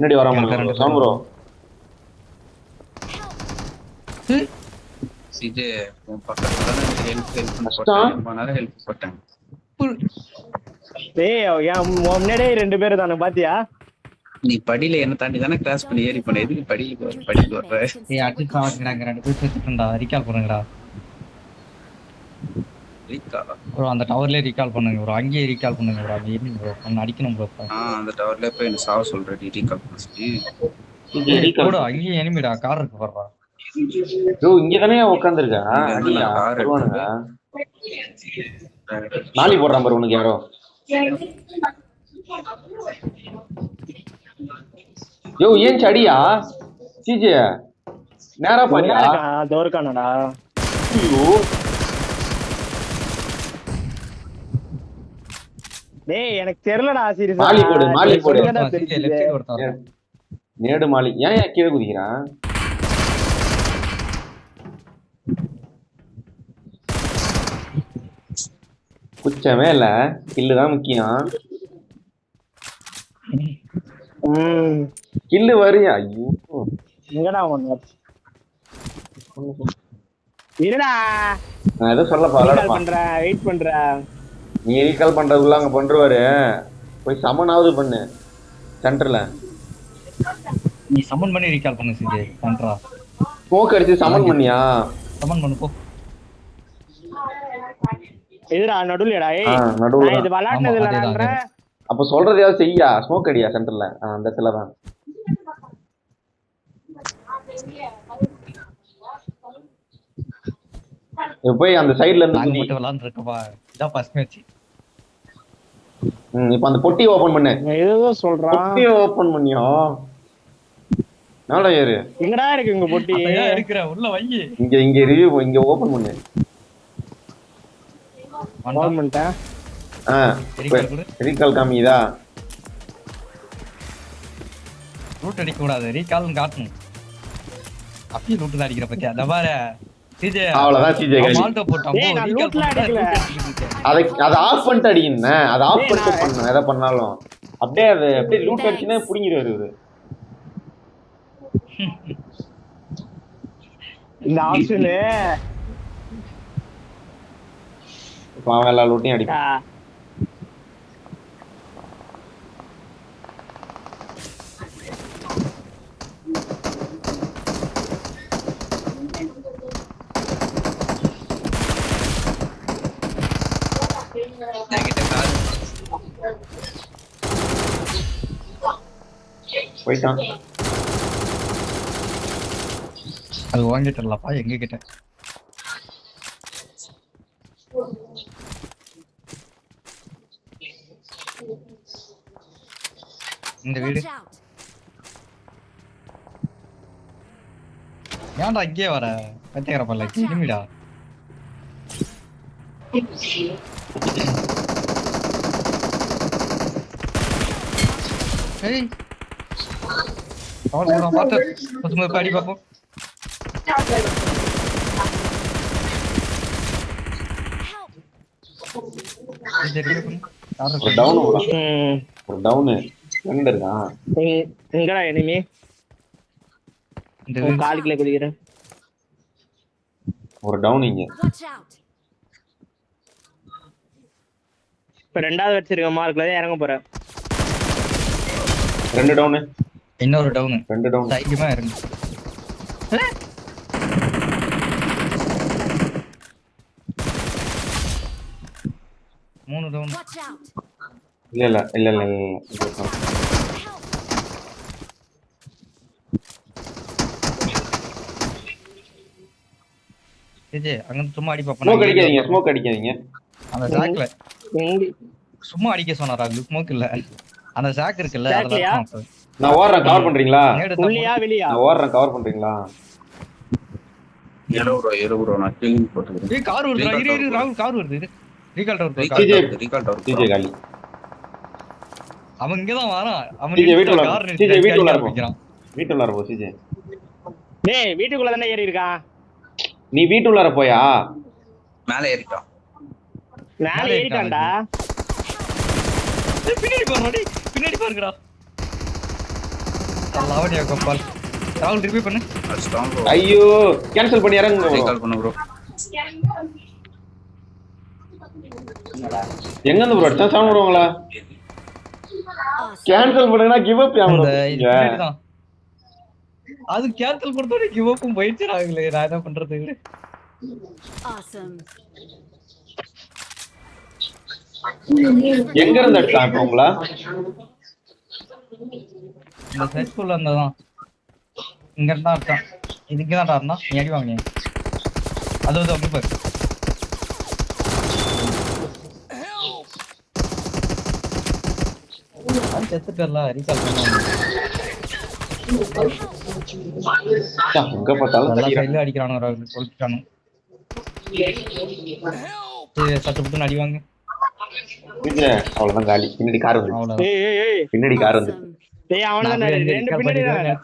முன்னாடி வராம சாம் bro CJ பக்கத்துல ஹெல்ப் பண்ணால ஹெல்ப் போட்டேன். முன்னாடியே 2 பேர் தானே பாத்தியா? நீ படியில என்ன தாண்டி தானே கிராஸ் பண்ணி ஏறி பண்ண, எதுக்கு படிக்கு வர்ற? அடிச்சு சாவச்சுக்கிறாங்க 2 பேர் செத்துட்டா. ரீகால் பண்ணுங்கடா ப்ரோ. அந்த டவர்லயே ரீகால் பண்ணுங்க ப்ரோ. அங்கேயே ரீகால் பண்ணுங்க ப்ரோ. அது என்ன ப்ரோ பண்ண அடிக்கணும் ப்ரோ. அந்த டவர்ல போய் என்ன சாவ சொல்ற ரீகால் பண்ணி. ப்ரோ அங்கேயே எனிமிடா கார் இருக்கு பாருடா. ப்ரோ இங்க தானே உட்கார்ந்திருக்கா? அடியா வருவானுங்க. நாலி போடுறான் பாரு உனக்கு யாரோ. யோ ஏன் சடியா சிஜே நேரா பாரியா தோர்கானடா. ஐயோ டேய் எனக்கு தெரியலடா சீரியஸா. மாலி போடு லெஃப்ட் சைடு ஒருத்தன் நேடு மாலி. ஏன் கீழே குதிக்கிறான்? குச்சமே இல்ல, கில்லுதான் முக்கியம். கில்லு வரியா? ஐயோ எங்கடா ஒண்ணு இருடா. நான் எதோ சொல்ல பண்றேன், வெயிட் பண்றேன். நீ ரீகால் பண்றதுக்குள்ள அங்க பண்றவாரு. போய் சமனாவது பண்ணு சென்டர்ல. நீ சமன் பண்ணி ரீகால் பண்ணு சிஜே. பண்றா ஸ்மோக் அடிச்சு சமன் பண்ணியா? சமன் பண்ணு போ. இதுடா நடுவுலடா. ஏய் நடுவுல இது விளையாடுனது இல்லன்ற. அப்ப சொல்றதையாவது செய்யா. ஸ்மோக் அடியா சென்டர்ல. அந்த இடத்துல தான் போய் அந்த சைடுல இருந்து நாங்க மட்டும் விளையாண்டு இருக்கபா. இதான் ஃபர்ஸ்ட் மேட்ச். இப்போ அந்த பொட்டி ஓபன் பண்ணு. ஏதோ சொல்றான். பொட்டி ஓபன் பண்ணியா? நாளா ஏறு. எங்கடா இருக்கு உங்க பொட்டி? அங்க இருக்குற உள்ள வை. இங்க ரிவ்யூ இங்க ஓபன் பண்ணு. ஓபன் பண்ணிட்டேன். ரீகால் காமிதா? ரூட் அடிக்க கூடாது, ரீகால்னு காட்டணும். அப்பி ரூட் தான் அடிக்கிற பத்தியா? அந்த பாரு சிஜே. அவ்வளவுதான் சிஜே காலி. மால்ட்ட போட்டான் போ. ரீகால் அடிக்கல. அத ஆஃப் பண்ணிட்டு அடிக்கணும். அத ஆஃப் பண்ணிட்டு பண்ணனும். எதை பண்ணாலும் அப்படியே அது அப்படியே லூட் அடிச்சினா புடிங்கிடுவாரு இவரு. இந்த ஆப்ஷன் பாவம் எல்லா லூட்டையும் அடிக்கும். போயிட்டான். அது வாங்கிட்டு இல்லப்பா எங்க கிட்ட. இந்த வீடு ஏன்டா இங்கே வர? பத்தியகர பல்ல கிமிடா. ஏய் அவன் பாத்து கொஞ்சம் பாடி பாப்போம். ஒரு டவுன் எங்க இருக்கான்? எங்கடா எனிமி? இந்த காலுக்குள்ள குதிக்குற. ஒரு டவுன் இங்க. இப்ப ரெண்டாவது வச்சிருக்க மார்க்ல இறங்க போறேன். 2 டவுன். இன்னொரு டவுன். 2 டவுன். தைரியமா இறங்கு. 3 டவுன். இல்ல சிஜே அங்க சும்மா அடி பாப்பா. ஸ்மோக் அடிக்காதீங்க. அந்த சாக்ல சும்மா அடிக்க சொன்னாரா? ஸ்மோக் இல்ல. அந்த சாக் இருக்குல்ல அத நான் ஓடுறேன். கவர் பண்றீங்களா? உள்ளியா வெளியா? நான் ஓடுறேன். கவர் பண்றீங்களா? ஏறோ நான் கில்லிங் போட்டுறேன். ஏய் கார் வருதுடா. இரு ராகுல் கார் வருது. Recall tower recall tower. CJ காலி. அவன் இங்க தான் வரான். அவன் கார் நிறுத்தி வீட்டுக்குள்ள இருக்கான். வீட்டுக்குள்ள போ சிஜே. டேய் வீட்டுக்குள்ள தானே ஏறி இருக்கான். நீ வீட்டுக்குள்ள போயா? மேலே ஏறிட்டான். மேலே ஏறிட்டான்டா. பின்னாடி பாருடா. பின்னாடி பாருங்கடா. லாவடியா கோபால் ராகுல் ரிவ்யூ பண்ணு. Strong bro. ஐயோ கேன்சல் பண்ணி இறங்குங்க bro. ரீகால் பண்ணு ப்ரோ. எங்க இருந்து ப்ரோ அடிச்சா சாவணும் விடுவாங்களா? கேன்சல் பண்ணுங்கன்னா கிவ் அப் அந்த யாம இது பின்னாடி தான். அது கேன்சல் பண்ணதோட கிவ் அப்பும் போயிடுச்சு ராகுல். நான் என்ன பண்றது? Awesome. எங்க இருந்து அடிச்சான் இப்போ உங்களா? இந்த செட் குள்ள இருந்ததான். இங்க இருந்தா இருக்கான். இதுக்கு தான் இருந்தா நீ அடி வாங்க. அது வந்து அப்படி பாரு. அது செத்துட்டல ரீகால் பண்ணுவாங்க. எங்க பார்த்தாலும் எல்லா தெரியும். சைடுல அடிக்கிறானுங்க ராகுல். சொல்லிட்டானு. சட்டு புட்டு அடி வாங்க. அவ்வளவுதான் காலி. பின்னாடி கார் வந்து அவ்வளவுதான். ஏய் பின்னாடி கார் வந்து Awesome. டேய் அவன நான் தான் போய் ரெண்டு recall பின்னாடி பண்ணிடுவேன்.